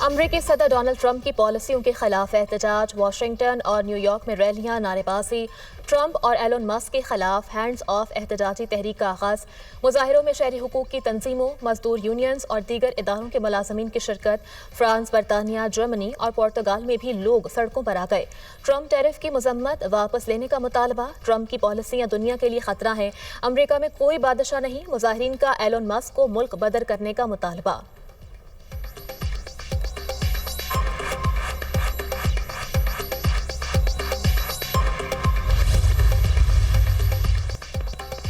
अमरीकी सदर Donald Trump की पॉलिसियों के खिलाफ एहतजाज, वाशिंगटन और न्यूयॉर्क में रैलियां, नारेबाजी। ट्रंप और एलोन मस्क के खिलाफ हैंड्स ऑफ एहतजाजी तहरीक का आगाज। मुजाहिरों में शहरी हुकूक की तंजीमों, मजदूर यूनियंस और दीगर इदारों के मुलाजमीन की शिरकत। फ्रांस, बरतानिया, जर्मनी और पुर्तगाल में भी लोग सड़कों पर आ गए। ट्रंप टैरिफ की मजम्मत, वापस लेने का मुतालबा। ट्रंप की पॉलिसियां दुनिया के लिए खतरा हैं। अमरीका में कोई बादशाह नहीं, मुजाहिरीन का एलोन मस्क को मुल्क बदर करने का मुतालबा।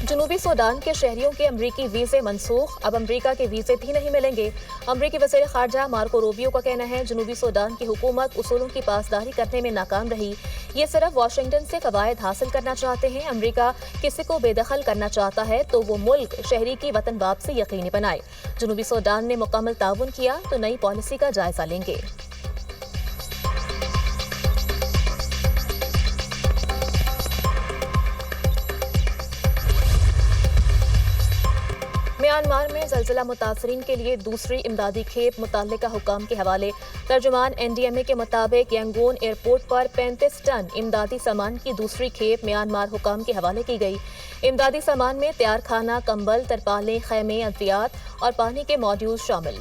जनूबी सूडान के शहरियों के अमरीकी वीजे मनसूख, अब अमरीका के वीजे भी नहीं मिलेंगे। अमरीकी वज़ीर ख़ारजा मार्को रूबियो का कहना है, जनूबी सूडान की हुकूमत उसूलों की पासदारी करने में नाकाम रही। ये सिर्फ वाशिंगटन से फ़वायद हासिल करना चाहते हैं। अमरीका किसी को बेदखल करना चाहता है तो वो मुल्क शहरी की वतन वापसी यकीनी बनाए। जनूबी सूडान ने मुकम्मल ताउन किया तो नई पॉलिसी का जायजा लेंगे। म्यांमार में ज़लज़ला मुतासरीन के लिए दूसरी इमदादी खेप मुतल्लिका हुकाम के हवाले। तर्जुमान NDMA के मुताबिक यंगून एयरपोर्ट पर 35 टन इमदादी सामान की दूसरी खेप म्यांमार हुकाम के हवाले की गई। इमदादी सामान में तैयार खाना, कंबल, तरपालें, खैमे, अद्वियात और पानी के मॉड्यूल शामिल।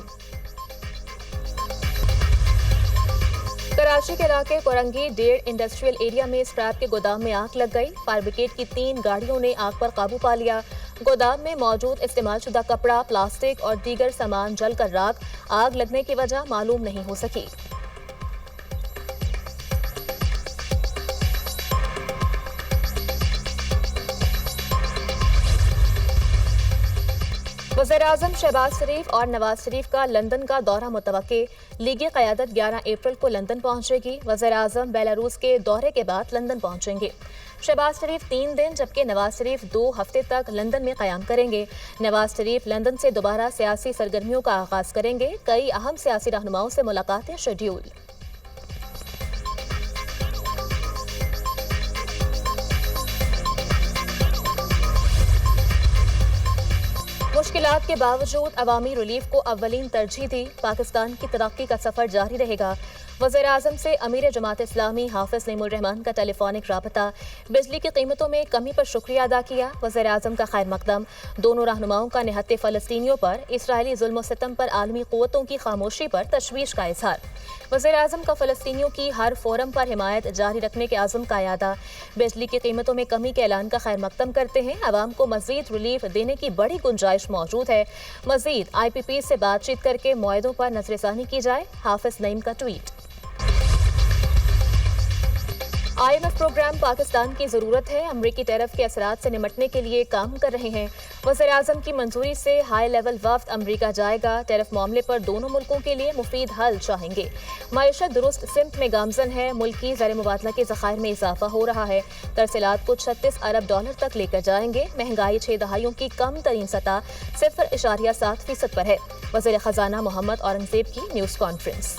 कराची के इलाके कोरंगी डेढ़ इंडस्ट्रियल एरिया में स्क्रैप के गोदाम में आग लग गई। फायर ब्रिगेड की 3 गाड़ियों ने आग पर काबू पा लिया। गोदाम में मौजूद इस्तेमालशुदा कपड़ा, प्लास्टिक और दीगर सामान जलकर राख। आग लगने की वजह मालूम नहीं हो सकी। वज़ीर-ए-आज़म शहबाज शरीफ और नवाज शरीफ का लंदन का दौरा मुतवक्के। लीगी क़यादत 11 अप्रैल को लंदन पहुंचेगी। वज़ीर-ए-आज़म बेलारूस के दौरे के बाद लंदन पहुंचेंगे। शहबाज शरीफ 3 दिन जबकि नवाज शरीफ 2 हफ्ते तक लंदन में क़याम करेंगे। नवाज शरीफ लंदन से दोबारा सियासी सरगर्मियों का आगाज करेंगे। कई अहम सियासी रहनुमाओं से मुलाकातें शेड्यूल। मुश्किलात के बावजूद अवामी रिलीफ को अव्वलीन तरजीह दी। पाकिस्तान की तरक्की का सफर जारी रहेगा। वज़ीर-ए-आज़म से अमीर जमात इस्लामी हाफिज नईमुर रहमान का टेलीफोनिक राबता। बिजली की कीमतों में कमी पर शुक्रिया अदा किया। वज़ीर-ए-आज़म का खैर मकदम। दोनों रहनुमाओं का निहत्ते फ़लस्तीनियों पर इस्राएली जुल्म सितम पर आलमी क़ुव्वतों की खामोशी पर तशवीश का इजहार। वज़ीर-ए-आज़म का फ़लस्तीनियों की हर फोरम पर हिमायत जारी रखने के आज़म का यादा। बिजली की कीमतों में कमी के ऐलान का खैर मकदम करते हैं। अवाम को मज़ीद रिलीफ देने की बड़ी गुंजाइश मौजूद है। मज़ीद IPP से बातचीत करके मुआहदों पर नज़रसानी की जाए। हाफिज नईम का ट्वीट। IMF प्रोग्राम पाकिस्तान की ज़रूरत है। अमरीकी टैरिफ के असरात से निमटने के लिए काम कर रहे हैं। वज़ीर-ए-आज़म की मंजूरी से हाई लेवल वफ्द अमरीका जाएगा। टैरिफ मामले पर दोनों मुल्कों के लिए मुफीद हल चाहेंगे। मईशत दुरुस्त सिमत में गामजन है। मुल्की ज़र मुबादला के ज़खायर में इजाफा हो रहा है। तरसीलात को 36 अरब डॉलर तक लेकर जाएंगे। महंगाई 6 दहाइयों की कम तरीन सतह 0.7% पर है। वज़ीर ख़जाना मोहम्मद औरंगज़ेब की न्यूज़ कॉन्फ्रेंस।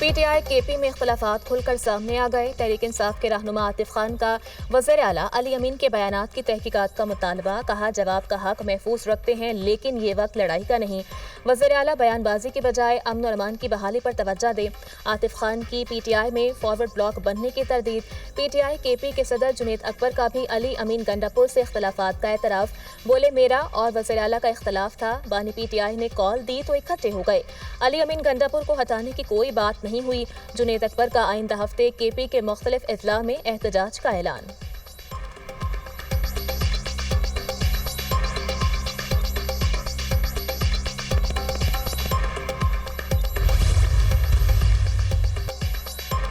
PTI KP में इख्तलाफात खुलकर सामने आ गए। तहरीक इंसाफ के रहनुमा आतिफ खान का वज़ीर आला अली अमीन के बयानात की तहकीकात का मुतालबा। कहा, जवाब का हक महफूज रखते हैं लेकिन ये वक्त लड़ाई का नहीं। वज़ीर आला बयानबाजी के बजाय अमन और अमान की बहाली पर तवज्जो दें। आतिफ खान की PTI में फॉरवर्ड ब्लॉक बनने की तरदीद। PTI KP के सदर जुनैद अकबर का भी अली अमीन गंडापुर से इख्तलाफात का एतराफ़। बोले, मेरा और वज़ीर आला का इख्तलाफ था। बानी PTI ने कॉल दी तो इकट्ठे हो गए। अली अमीन गंडापुर को हटाने की कोई बात नहीं हुई। जुनैद अकबर का आइंदा हफ्ते KP के मुख्तलिफ इजला में एहतजाज का ऐलान।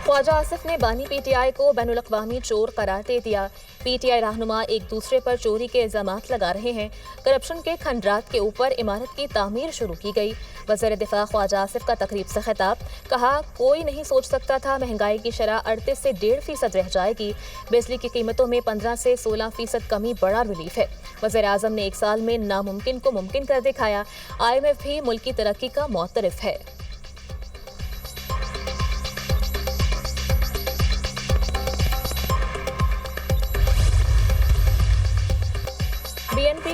ख्वाजा आसिफ ने बानी PTI को बैनुल अक़वामी चोर करार दे दिया। PTI रहनुमा एक दूसरे पर चोरी के इल्जामात लगा रहे हैं। करप्शन के खंडरात के ऊपर इमारत की तामीर शुरू की गई। वज़ीर दिफा ख्वाजा आसिफ का तकरीब से खिताब। कहा, कोई नहीं सोच सकता था महंगाई की शरह 38 से 1.5% रह जाएगी। बिजली की कीमतों में 15 से 16% कमी बड़ा रिलीफ है। वज़ीर-ए-आज़म ने 1 साल में नामुमकिन को मुमकिन कर दिखाया। IMF भी मुल्क की तरक्की का मोतरफ है।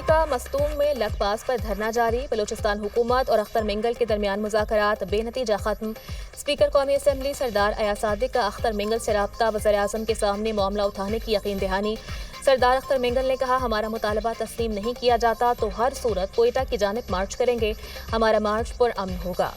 का मस्तूम में लखपास पर धरना जारी। बलूचिस्तान हुकूमत और अख्तर मिंगल के दरमियान मुज़ाकरात बेनतीजा खत्म। स्पीकर कौमी असम्बली सरदार अयाज सादिक का अख्तर मिंगल से राब्ता। वज़ीर-ए-आज़म के सामने मामला उठाने की यकीन दहानी। सरदार अख्तर मिंगल ने कहा, हमारा मुतालबा तस्लीम नहीं किया जाता तो हर सूरत कोयटा की जानिब मार्च करेंगे। हमारा मार्च पुरअमन होगा।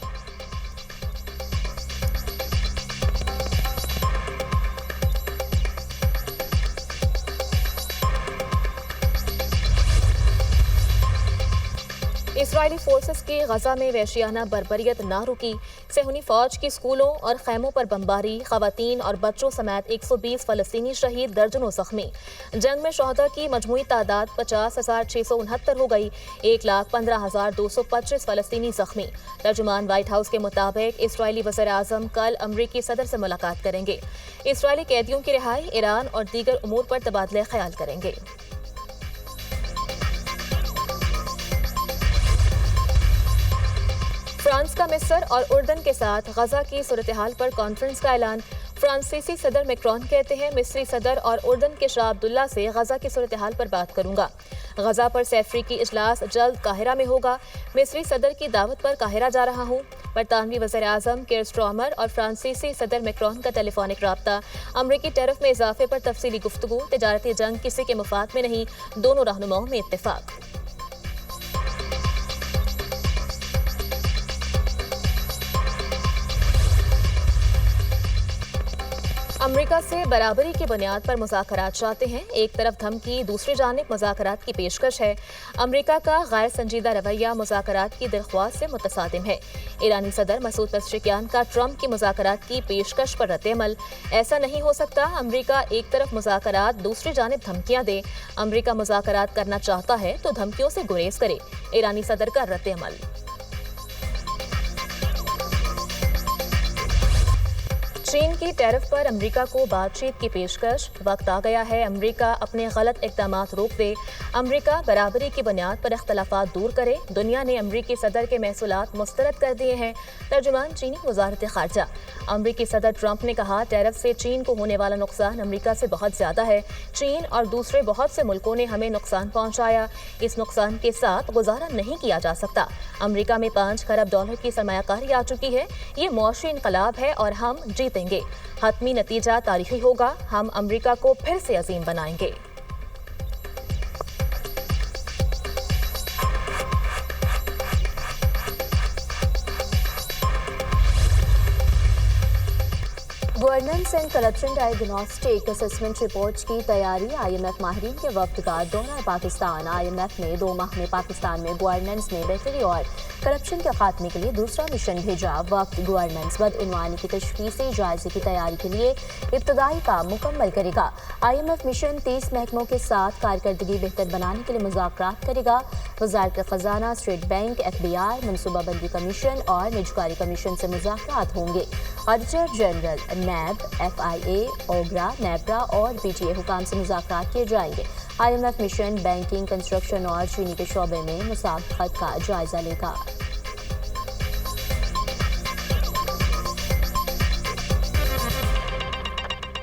इसराइली फोर्सेस की गजा में वहशियाना बर्बरियत ना रुकी। सेहूनी फौज की स्कूलों और खैमों पर बमबारी। खवातीन और बच्चों समेत 120 फलस्तीनी शहीद, दर्जनों जख्मी। जंग में शोहदा की मजमूई तादाद 50,669 हो गई। 1,15,225 फलस्तीनी जख्मी। तर्जुमान व्हाइट हाउस के मुताबिक इसराइली वज़ीर-ए-आज़म कल अमरीकी सदर से मुलाकात करेंगे। इसराइली कैदियों की रिहाई, ईरान और दीगर उमूर पर तबादले ख्याल करेंगे। फ्रांस का मिस्र और उर्दन के साथ गजा की सूरत हाल पर कॉन्फ्रेंस का ऐलान। फ्रांसीसी सदर मैक्रोन कहते हैं, मिस्री सदर और उर्दन के शाह अब्दुल्ला से गजा की सूरत हाल पर बात करूंगा। गजा पर सैफरी इजलास जल्द काहिरा में होगा। मिस्री सदर की दावत पर काहिरा जा रहा हूं। बरतानवी वज़ीर-ए-आज़म कीर स्टारमर और फ्रांसीसी सदर मैक्रोन का टेलीफोनिक राब्ता। अमरीकी टैरिफ में इजाफे पर तफसीली गुफ्तगू। तिजारती जंग किसी के मफाद में नहीं, दोनों रहनुमाओं में इत्तेफाक। अमरीका से बराबरी की बुनियाद पर मुज़ाकरात चाहते हैं। एक तरफ धमकी, दूसरी जानिब मुज़ाकरात की पेशकश है। अमरीका का गैर संजीदा रवैया मुज़ाकरात की दरख्वास्त से मुतसादिम है। ईरानी सदर मसूद पेज़ेश्कियान का ट्रंप की मुज़ाकरात की पेशकश पर रद्द-ए-अमल। ऐसा नहीं हो सकता, अमरीका एक तरफ मुज़ाकरात, दूसरी जानिब धमकियां दे। अमरीका मुज़ाकरात करना चाहता है तो धमकियों से गुरेज करे। ईरानी सदर का रद्द-ए-अमल। चीन की टैरिफ पर अमरीका को बातचीत की पेशकश। वक्त आ गया है अमरीका अपने गलत इक़दामात रोक दे। अमरीका बराबरी की बुनियाद पर इख्तलाफात दूर करे। दुनिया ने अमरीकी सदर के महसूलात मुस्तरद कर दिए हैं। तर्जुमान चीनी वज़ारत ख़ारजा। अमरीकी सदर ट्रंप ने कहा, टैरिफ से चीन को होने वाला नुकसान अमरीका से बहुत ज़्यादा है। चीन और दूसरे बहुत से मुल्कों ने हमें नुकसान पहुँचाया। इस नुकसान के साथ गुजारा नहीं किया जा सकता। अमरीका में $5 खरब की सरमायाकारी आ चुकी है। ये मुआशी इनकलाब है और हम जीतेंगे। हतमी नतीजा तारीखी होगा। हम अमरीका को फिर से अजीम बनाएंगे। Governance and corruption diagnostic assessment report की तैयारी। IMF माहिरीन के वक्त का दौरा पाकिस्तान। IMF ने 2 माह में पाकिस्तान में गवर्नेंस में बेहतरी और करप्शन के खात्मे के लिए दूसरा मिशन भेजा। वक्त गवर्नेंस बदइनवानी की तशख़ीसी जायजे की तैयारी के लिए इब्तदाई काम मुकम्मल करेगा। IMF मिशन 30 महकमों के साथ कारकर्दगी बेहतर बनाने के लिए मुज़ाकरात करेगा। वज़ारत ख़ज़ाना, स्टेट बैंक, FBI, मनसूबाबंदी कमीशन और निजकारी कमीशन से मुज़ाकरात होंगे। Auditor general, NAB, FIA, OGRA, NABRA और PTA हुकाम से मुज़ाकरात किए जाएंगे। IMF मिशन बैंकिंग, कंस्ट्रक्शन और चीनी के शोबे में मुसाबकत का जायजा लेगा।